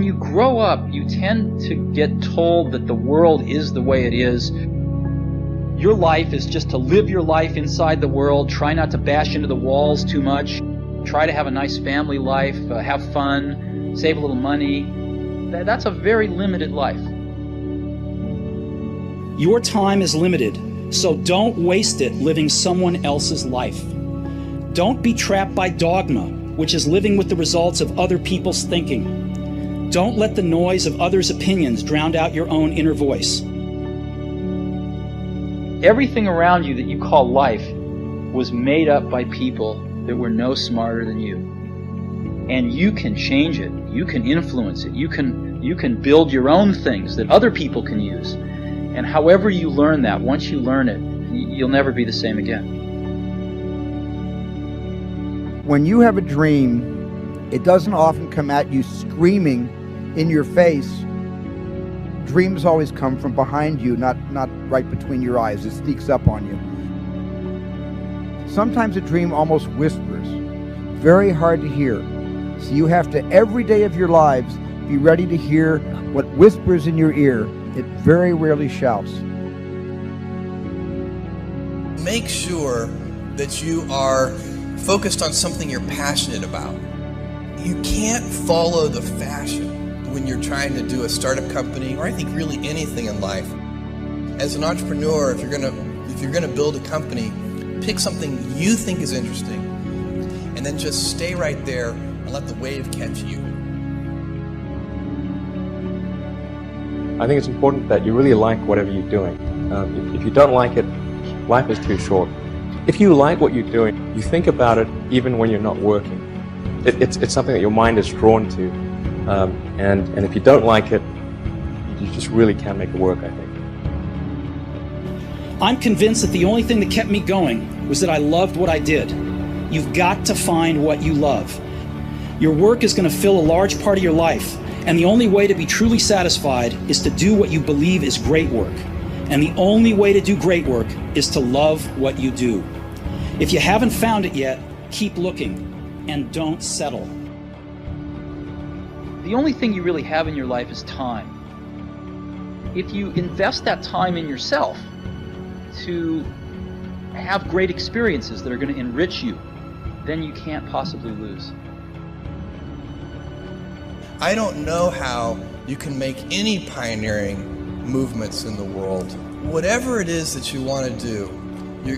when you grow up, you tend to get told that the world is the way it is. Your life is just to live your life inside the world, try not to bash into the walls too much, try to have a nice family life, have fun, save a little money. That's a very limited life. Your time is limited, so don't waste it living someone else's life. Don't be trapped by dogma, which is living with the results of other people's thinking. Don't let the noise of others' opinions drown out your own inner voice. Everything around you that you call life was made up by people that were no smarter than you. And you can change it. You can influence it. You can build your own things that other people can use. And however you learn that, once you learn it, you'll never be the same again. When you have a dream, it doesn't often come at you screaming in your face. Dreams always come from behind you, not right between your eyes. It sneaks up on you. Sometimes a dream almost whispers, very hard to hear. So you have to, every day of your lives, be ready to hear what whispers in your ear. It very rarely shouts. Make sure that you are focused on something you're passionate about. You can't follow the fashion when you're trying to do a startup company, or I think really anything in life. As an entrepreneur, if you're gonna build a company, pick something you think is interesting, and then just stay right there and let the wave catch you. I think it's important that you really like whatever you're doing. If you don't like it, life is too short. If you like what you're doing, you think about it even when you're not working. It's something that your mind is drawn to. And if you don't like it, you just really can't make it work, I think. I'm convinced that the only thing that kept me going was that I loved what I did. You've got to find what you love. Your work is going to fill a large part of your life, and the only way to be truly satisfied is to do what you believe is great work. And the only way to do great work is to love what you do. If you haven't found it yet, keep looking and don't settle. The only thing you really have in your life is time. If you invest that time in yourself to have great experiences that are going to enrich you, then you can't possibly lose. I don't know how you can make any pioneering movements in the world. Whatever it is that you want to do,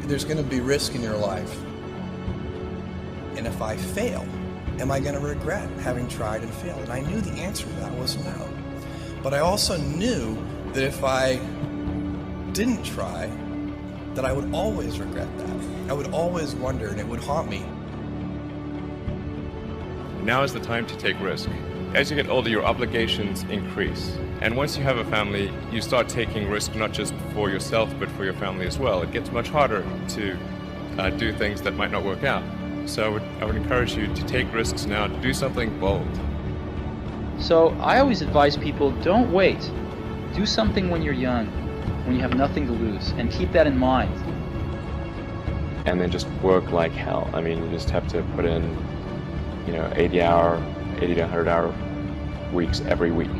there's going to be risk in your life. And if I fail, am I going to regret having tried and failed? And I knew the answer to that was no. But I also knew that if I didn't try, that I would always regret that. I would always wonder, and it would haunt me. Now is the time to take risk. As you get older, your obligations increase. And once you have a family, you start taking risk not just for yourself, but for your family as well. It gets much harder to do things that might not work out. So I would encourage you to take risks now, do something bold. So I always advise people, don't wait. Do something when you're young, when you have nothing to lose, and keep that in mind. And then just work like hell. I mean, you just have to put in, 80 to 100 hour weeks every week.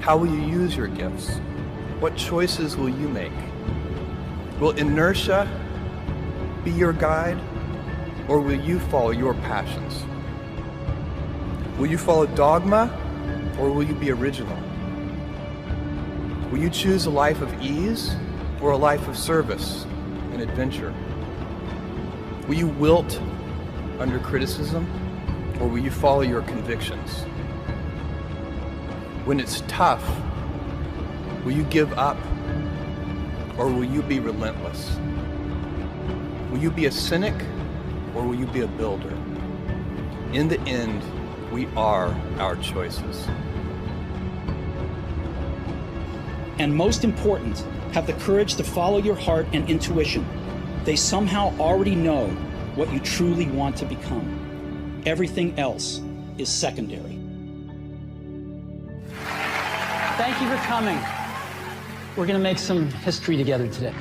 How will you use your gifts? What choices will you make? Will inertia be your guide, or will you follow your passions? Will you follow dogma, or will you be original? Will you choose a life of ease, or a life of service and adventure? Will you wilt under criticism, or will you follow your convictions? When it's tough, will you give up, or will you be relentless? Will you be a cynic, or will you be a builder? In the end, we are our choices. And most important, have the courage to follow your heart and intuition. They somehow already know what you truly want to become. Everything else is secondary. Thank you for coming. We're going to make some history together today.